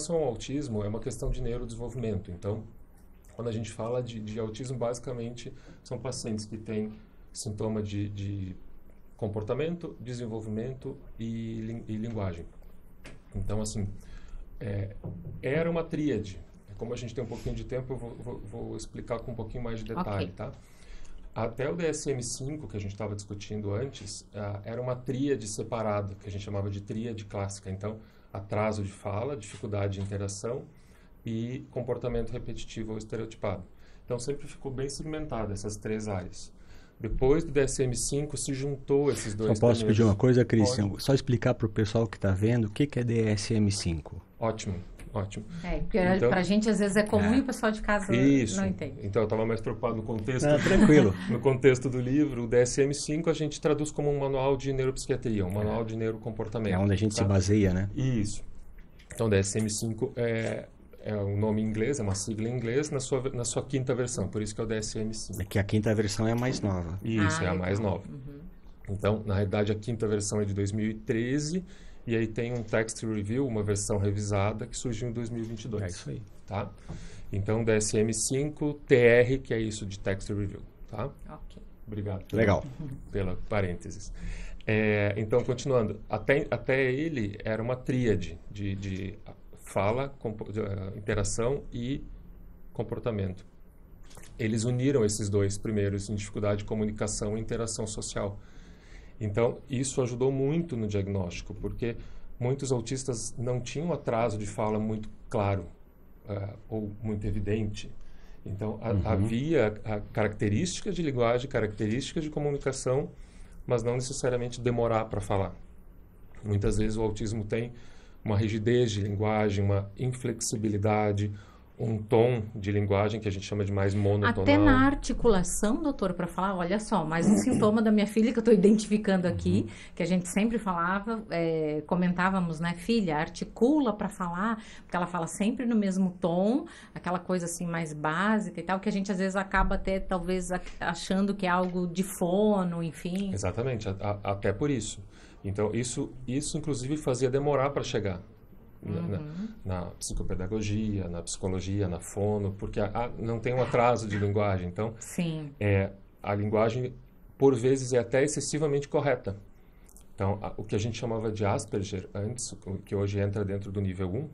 relação ao autismo, é uma questão de neurodesenvolvimento. Então, quando a gente fala de autismo, basicamente, são pacientes que têm sintoma de comportamento, desenvolvimento e linguagem. Então, assim, era uma tríade. Como a gente tem um pouquinho de tempo, eu vou explicar com um pouquinho mais de detalhe, Ok. tá? Até o DSM-5, que a gente estava discutindo antes, era uma tríade separada, que a gente chamava de tríade clássica. Então, atraso de fala, dificuldade de interação e comportamento repetitivo ou estereotipado. Então, sempre ficou bem segmentado essas três áreas. Depois do DSM-5, se juntou esses dois Só posso pedir uma coisa, Cristian? Pode. Só explicar para o pessoal que está vendo o que é DSM-5. Ótimo, ótimo. Porque Então, pra gente às vezes é comum e o pessoal de casa Isso. não entende. Então, eu estava mais preocupado no contexto. Tranquilo. No contexto do livro, o DSM-5 a gente traduz como um manual de neuropsiquiatria, um manual de neurocomportamento. É onde a gente se baseia, né? Isso. Então, DSM-5 é um nome em inglês, é uma sigla em inglês, na sua quinta versão, por isso que é o DSM-5. É que a quinta versão é a mais nova. Isso, é a legal. mais nova. Então, na realidade, a quinta versão é de 2013, e aí tem um text review, uma versão revisada, que surgiu em 2022. É isso aí. Tá? Então, DSM-5, TR, que é isso de text review, tá? Ok. Obrigado. Legal. Pela parênteses. Então, continuando, até ele era uma tríade de fala, interação e comportamento. Eles uniram esses dois primeiros em dificuldade de comunicação e interação social. Então, isso ajudou muito no diagnóstico, porque muitos autistas não tinham atraso de fala muito claro ou muito evidente. Então, havia características de linguagem, características de comunicação, mas não necessariamente demorar para falar. Muitas vezes o autismo tem uma rigidez de linguagem, uma inflexibilidade, um tom de linguagem que a gente chama de mais monotonal. Até na articulação, doutor, para falar, olha só, mais um sintoma da minha filha que eu estou identificando aqui, que a gente sempre falava, comentávamos, né, filha, articula para falar, porque ela fala sempre no mesmo tom, aquela coisa assim mais básica e tal, que a gente às vezes acaba até talvez achando que é algo de fono, enfim. Exatamente, até por isso. Então, isso inclusive fazia demorar para chegar na psicopedagogia, na psicologia, na fono, porque não tem um atraso de linguagem. Então, Sim. A linguagem, por vezes, é até excessivamente correta. Então, o que a gente chamava de Asperger antes, que hoje entra dentro do nível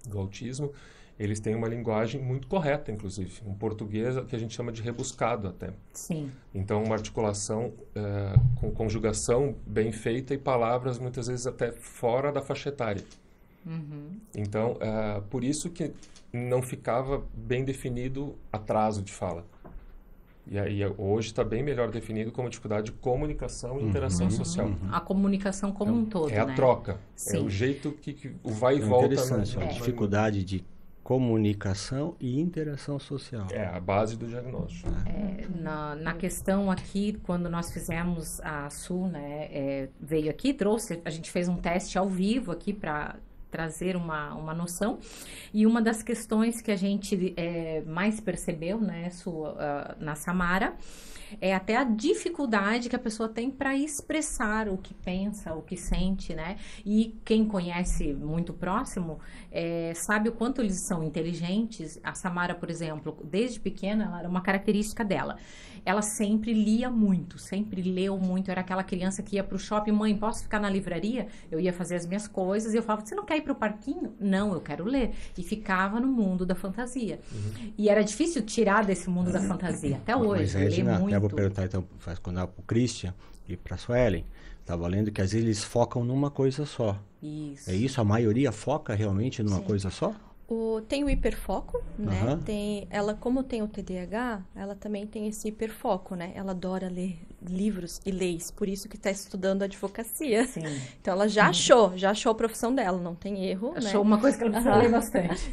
1 do autismo, eles têm uma linguagem muito correta, inclusive. Um português que a gente chama de rebuscado até. Sim. Então, uma articulação com conjugação bem feita e palavras, muitas vezes, até fora da faixa etária. Então, por isso que não ficava bem definido atraso de fala. E aí, hoje está bem melhor definido como dificuldade de comunicação e interação social. A comunicação como um todo, É a né? troca. Sim. É o jeito que o vai e volta. Interessante, a dificuldade de comunicação e interação social. É a base do diagnóstico. Na questão aqui, quando nós fizemos a SU, né, veio aqui, a gente fez um teste ao vivo aqui para trazer uma noção, e uma das questões que a gente mais percebeu, né, na Samara, é até a dificuldade que a pessoa tem para expressar o que pensa, o que sente, né? E quem conhece muito próximo sabe o quanto eles são inteligentes. A Samara, por exemplo, desde pequena, ela era uma característica dela. Ela sempre lia muito, sempre leu muito. Era aquela criança que ia para o shopping, mãe, posso ficar na livraria? Eu ia fazer as minhas coisas e eu falava, você não quer ir para o parquinho? Não, eu quero ler. E ficava no mundo da fantasia. E era difícil tirar desse mundo da fantasia. Até hoje, Mas, Regina, muito. até vou perguntar então, quando para o Christian e para a Suelen, estava lendo que às vezes eles focam numa coisa só. Isso. É isso? A maioria foca realmente numa Sim. coisa só? Tem o hiperfoco, né? Aham. Ela, como tem o TDAH, ela também tem esse hiperfoco, né? Ela adora ler livros e leis, por isso que está estudando advocacia. Sim. Então ela já achou a profissão dela, não tem erro, Achou né? uma coisa que ela precisa ler bastante.